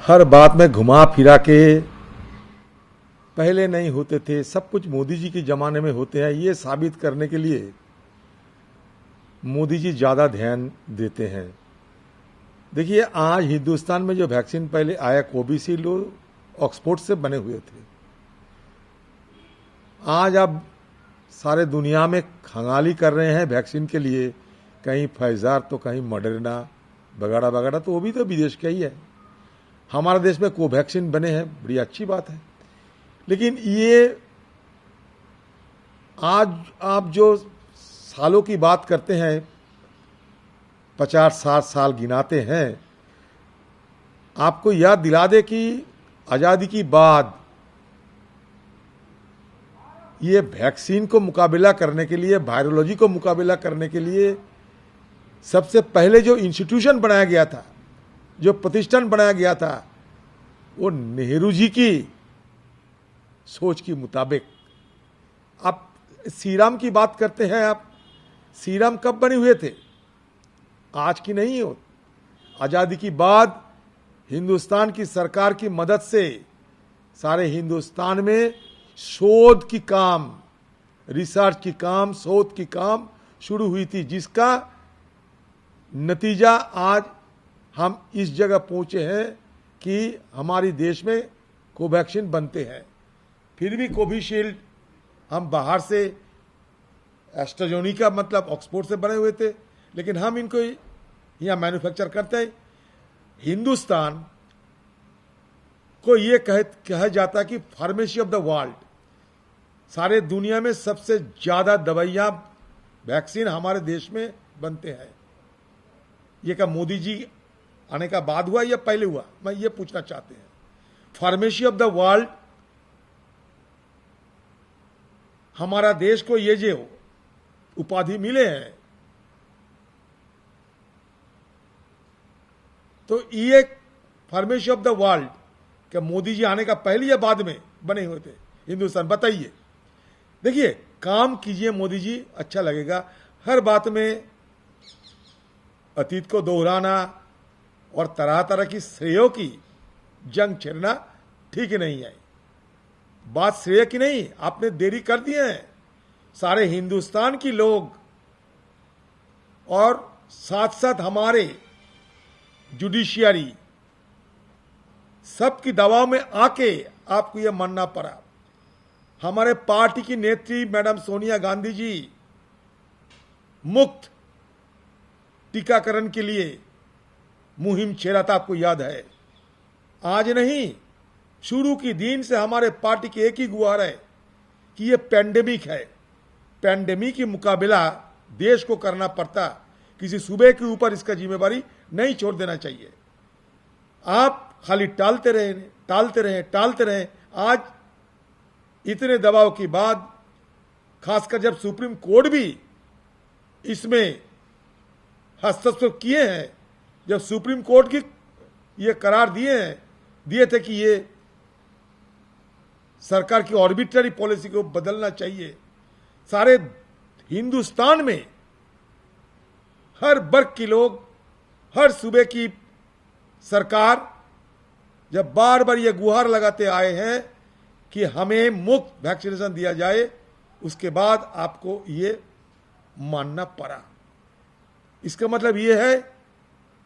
हर बात में घुमा फिरा के पहले नहीं होते थे, सब कुछ मोदी जी के ज़माने में होते हैं, ये साबित करने के लिए मोदी जी ज़्यादा ध्यान देते हैं। देखिए, आज हिंदुस्तान में जो वैक्सीन पहले आया कोविशील्ड, ऑक्सफोर्ड से बने हुए थे। आज अब सारे दुनिया में खंगाली कर रहे हैं वैक्सीन के लिए, कहीं फाइजर तो कहीं मॉडर्ना वगैरह वगैरह, तो वो भी तो विदेश का ही है। हमारे देश में कोवैक्सीन बने हैं, बड़ी अच्छी बात है। लेकिन ये आज आप जो सालों की बात करते हैं, 50-60 साल गिनाते हैं, आपको याद दिला दे कि आज़ादी की बाद ये वैक्सीन को मुकाबला करने के लिए, वायरोलॉजी को मुकाबला करने के लिए सबसे पहले जो इंस्टीट्यूशन बनाया गया था, जो प्रतिष्ठान बनाया गया था, वो नेहरू जी की सोच के मुताबिक। आप सीरम की बात करते हैं, आप सीरम कब बने हुए थे? आज की नहीं हो, आज़ादी की बाद हिंदुस्तान की सरकार की मदद से सारे हिंदुस्तान में शोध की काम, रिसर्च की काम, शोध की काम शुरू हुई थी, जिसका नतीजा आज हम इस जगह पहुंचे हैं कि हमारे देश में कोवैक्सीन बनते हैं। फिर भी कोविशील्ड हम बाहर से, एस्ट्राजेनेका मतलब ऑक्सफोर्ड से बने हुए थे, लेकिन हम इनको यहाँ मैन्युफैक्चर करते हैं। हिंदुस्तान को ये कहा जाता है कि फार्मेसी ऑफ द वर्ल्ड, सारे दुनिया में सबसे ज़्यादा दवाइयाँ, वैक्सीन हमारे देश में बनते हैं। ये क्या मोदी जी आने का बाद हुआ या पहले हुआ, मैं ये पूछना चाहते हैं। फार्मेसी ऑफ द वर्ल्ड, हमारा देश को ये जो उपाधि मिले हैं, तो ये फार्मेसी ऑफ द वर्ल्ड क्या मोदी जी आने का पहले या बाद में बने हुए थे हिंदुस्तान? बताइए। देखिए, काम कीजिए मोदी जी, अच्छा लगेगा। हर बात में अतीत को दोहराना और तरह तरह की श्रेयों की जंग छेड़ना ठीक नहीं है। बात श्रेय की नहीं, आपने देरी कर दी है। सारे हिंदुस्तान की लोग और साथ साथ हमारे जुडिशियरी सबकी दबाव में आके आपको यह मानना पड़ा। हमारे पार्टी की नेत्री मैडम सोनिया गांधी जी मुफ्त टीकाकरण के लिए मुहिम छेड़ा था, आपको याद है। आज नहीं, शुरू की दिन से हमारे पार्टी की एक ही गुहार है कि ये पैंडेमिक है। पैंडेमिक की मुकाबला देश को करना पड़ता, किसी सूबे के ऊपर इसका जिम्मेवारी नहीं छोड़ देना चाहिए। आप खाली टालते रहे। आज इतने दबाव के बाद, खासकर जब सुप्रीम कोर्ट भी इसमें हस्तक्षेप किए हैं, जब सुप्रीम कोर्ट की ये करार दिए थे कि ये सरकार की आर्बिट्ररी पॉलिसी को बदलना चाहिए। सारे हिंदुस्तान में हर वर्ग के लोग, हर सूबे की सरकार जब बार बार ये गुहार लगाते आए हैं कि हमें मुफ्त वैक्सीनेशन दिया जाए, उसके बाद आपको ये मानना पड़ा। इसका मतलब ये है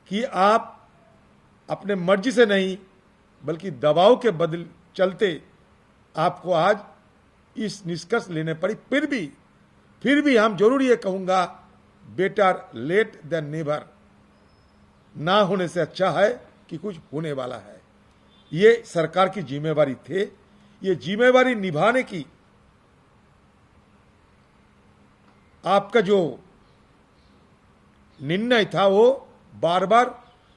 कि आप अपने मर्जी से नहीं, बल्कि दबाव के बदल चलते आपको आज इस निष्कर्ष लेने पड़ी। फिर भी हम जरूर ये कहूँगा, बेटर लेट देन नेवर। ना होने से अच्छा है कि कुछ होने वाला है। ये सरकार की जिम्मेवारी थे, ये जिम्मेवारी निभाने की आपका जो निर्णय था, वो बार बार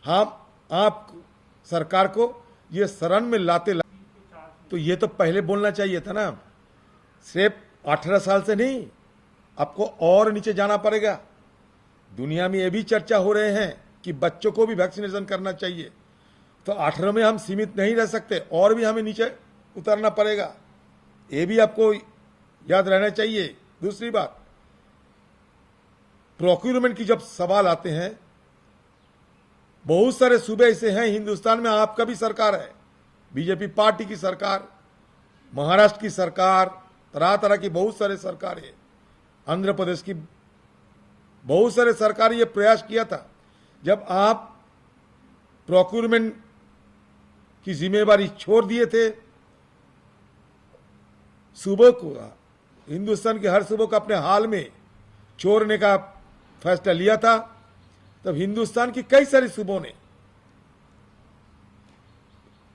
आप सरकार को ये शरण में लाते तो ये तो पहले बोलना चाहिए था ना। सिर्फ 18 साल से नहीं, आपको और नीचे जाना पड़ेगा। दुनिया में ये भी चर्चा हो रहे हैं कि बच्चों को भी वैक्सीनेशन करना चाहिए, तो 18 में हम सीमित नहीं रह सकते, और भी हमें नीचे उतरना पड़ेगा। ये भी आपको याद रहना चाहिए। दूसरी बात, प्रोक्यूरमेंट की जब सवाल आते हैं बहुत सारे सूबे ऐसे हैं हिंदुस्तान में, आपका भी सरकार है, बीजेपी पार्टी की सरकार, महाराष्ट्र की सरकार, तरह तरह की बहुत सारे सरकारें, आंध्र प्रदेश की बहुत सारे सरकार ये प्रयास किया था, जब आप प्रोक्योरमेंट की जिम्मेवारी छोड़ दिए थे सूबों को, हिंदुस्तान के हर सूबों को अपने हाल में छोड़ने का फैसला लिया था, तब हिंदुस्तान की कई सारे सूबों ने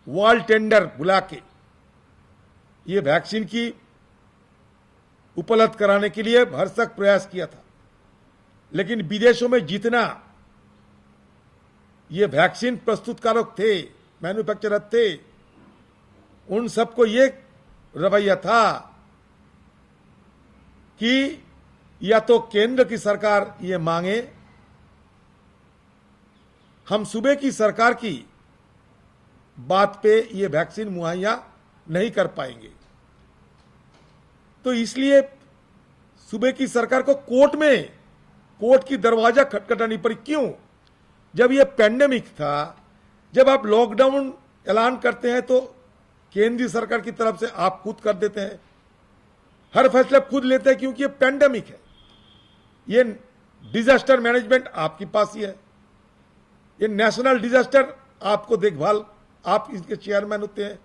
वॉल टेंडर बुला के ये वैक्सीन की उपलब्ध कराने के लिए भरसक प्रयास किया था। लेकिन विदेशों में जितना ये वैक्सीन प्रस्तुतकारक थे, मैन्युफैक्चरर थे, उन सबको ये रवैया था कि या तो केंद्र की सरकार ये मांगे, हम सूबे की सरकार की बात पे ये वैक्सीन मुहैया नहीं कर पाएंगे। तो इसलिए सूबे की सरकार को कोर्ट की दरवाजा खटखटानी पड़ी। क्यों? जब ये पैंडेमिक था, जब आप लॉकडाउन ऐलान करते हैं तो केंद्रीय सरकार की तरफ से आप खुद कर देते हैं, हर फैसला खुद लेते हैं, क्योंकि ये पैंडेमिक है, ये डिजास्टर मैनेजमेंट आपके पास ही है, ये नेशनल डिजास्टर आपको देखभाल, आप इसके चेयरमैन होते हैं।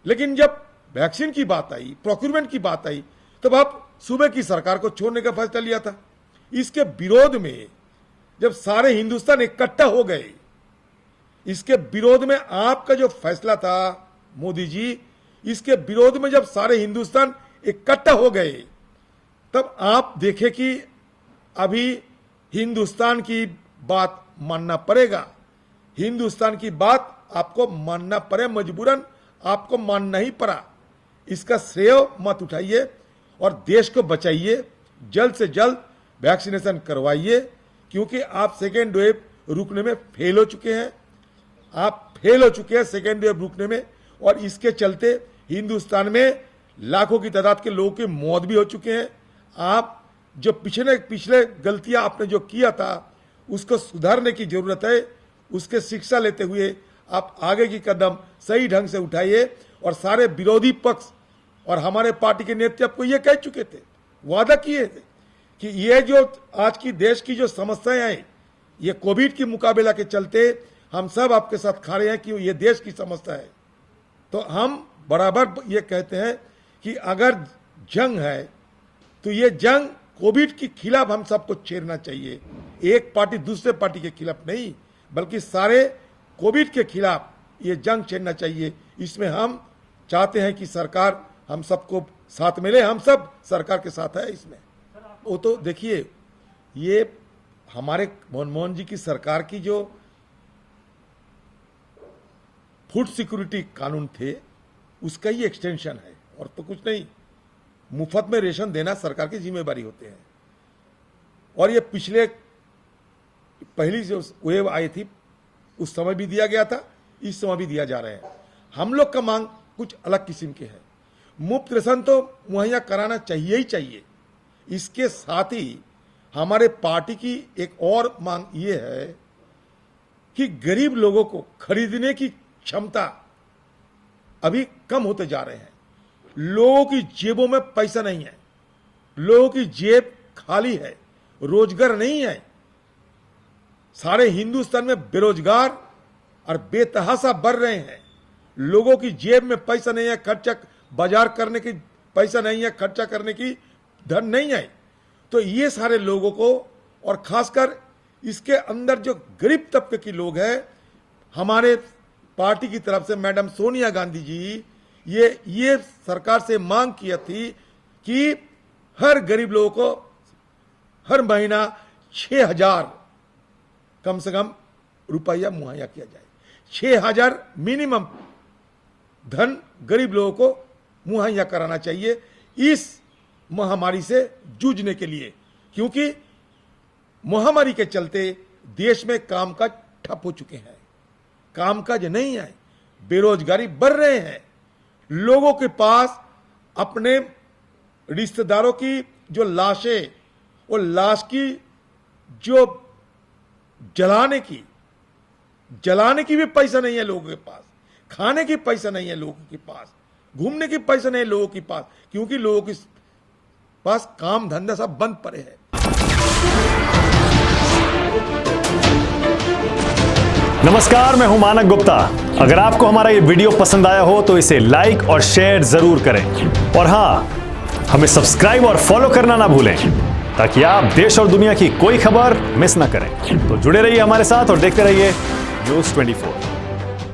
लेकिन जब वैक्सीन की बात आई, प्रोक्योरमेंट की बात आई, तब आप सूबे की सरकार को छोड़ने का फैसला लिया था। इसके विरोध में जब सारे हिंदुस्तान इकट्ठा हो गए, इसके विरोध में आपका जो फैसला था मोदी जी, इसके विरोध में जब सारे हिंदुस्तान इकट्ठा हो गए, तब आप देखें कि अभी हिंदुस्तान की बात मानना पड़ेगा, हिंदुस्तान की बात आपको मानना पड़े, मजबूरन आपको मानना ही पड़ा। इसका श्रेय मत उठाइए और देश को बचाइए, जल्द से जल्द वैक्सीनेशन करवाइए, क्योंकि आप सेकेंड वेव रुकने में फेल हो चुके हैं, आप फेल हो चुके हैं सेकेंड वेव रुकने में, और इसके चलते हिंदुस्तान में लाखों की तादाद के लोगों की मौत भी हो चुके हैं। आप जो पिछले गलतियां आपने जो किया था, उसको सुधारने की जरूरत है, उसके शिक्षा लेते हुए आप आगे की कदम सही ढंग से उठाइए। और सारे विरोधी पक्ष और हमारे पार्टी के नेतृत्व को ये कह चुके थे, वादा किए थे कि ये जो आज की देश की जो समस्याएं हैं, ये कोविड की मुकाबला के चलते हम सब आपके साथ खड़े हैं कि ये देश की समस्या है। तो हम बराबर ये कहते हैं कि अगर जंग है तो ये जंग कोविड के खिलाफ हम सबको छेड़ना चाहिए, एक पार्टी दूसरे पार्टी के खिलाफ नहीं, बल्कि सारे कोविड के खिलाफ ये जंग छेड़ना चाहिए। इसमें हम चाहते हैं कि सरकार हम सबको साथ मिले, हम सब सरकार के साथ है इसमें। वो तो देखिए, ये हमारे मनमोहन जी की सरकार की जो फूड सिक्योरिटी कानून थे, उसका ही एक्सटेंशन है और तो कुछ नहीं। मुफ्त में रेशन देना सरकार की जिम्मेदारी होते हैं, और ये पिछले पहली जो वेव आई थी उस समय भी दिया गया था, इस समय भी दिया जा रहा है। हम लोग का मांग कुछ अलग किस्म के है। मुफ्त रेशन तो मुहैया कराना चाहिए ही चाहिए। इसके साथ ही हमारे पार्टी की एक और मांग ये है कि गरीब लोगों को खरीदने की क्षमता अभी कम होते जा रहे हैं, लोगों की जेबों में पैसा नहीं है, लोगों की जेब खाली है, रोजगार नहीं है। सारे हिंदुस्तान में बेरोजगार और बेतहाशा बढ़ रहे हैं, लोगों की जेब में पैसा नहीं है, खर्चा बाजार करने की पैसा नहीं है, खर्चा करने की धन नहीं है। तो ये सारे लोगों को, और खासकर इसके अंदर जो गरीब तबके के लोग हैं, हमारे पार्टी की तरफ से मैडम सोनिया गांधी जी ये सरकार से मांग किया थी कि हर गरीब लोगों को हर महीना 6,000 कम से कम रुपया मुहैया किया जाए। 6,000 मिनिमम धन गरीब लोगों को मुहैया कराना चाहिए इस महामारी से जूझने के लिए, क्योंकि महामारी के चलते देश में कामकाज ठप हो चुके हैं, कामकाज नहीं है, बेरोजगारी बढ़ रहे हैं, लोगों के पास अपने रिश्तेदारों की जो लाशें, वो लाश की जो जलाने की जलाने की भी पैसा नहीं है लोगों के पास, खाने की पैसा नहीं है लोगों के पास, घूमने की पैसा नहीं है लोगों के पास, क्योंकि लोगों के पास काम धंधा सब बंद पड़े हैं। नमस्कार, मैं हूं मानक गुप्ता। अगर आपको हमारा ये वीडियो पसंद आया हो तो इसे लाइक और शेयर जरूर करें, और हां, हमें सब्सक्राइब और फॉलो करना ना भूलें ताकि आप देश और दुनिया की कोई खबर मिस ना करें। तो जुड़े रहिए हमारे साथ और देखते रहिए News 24।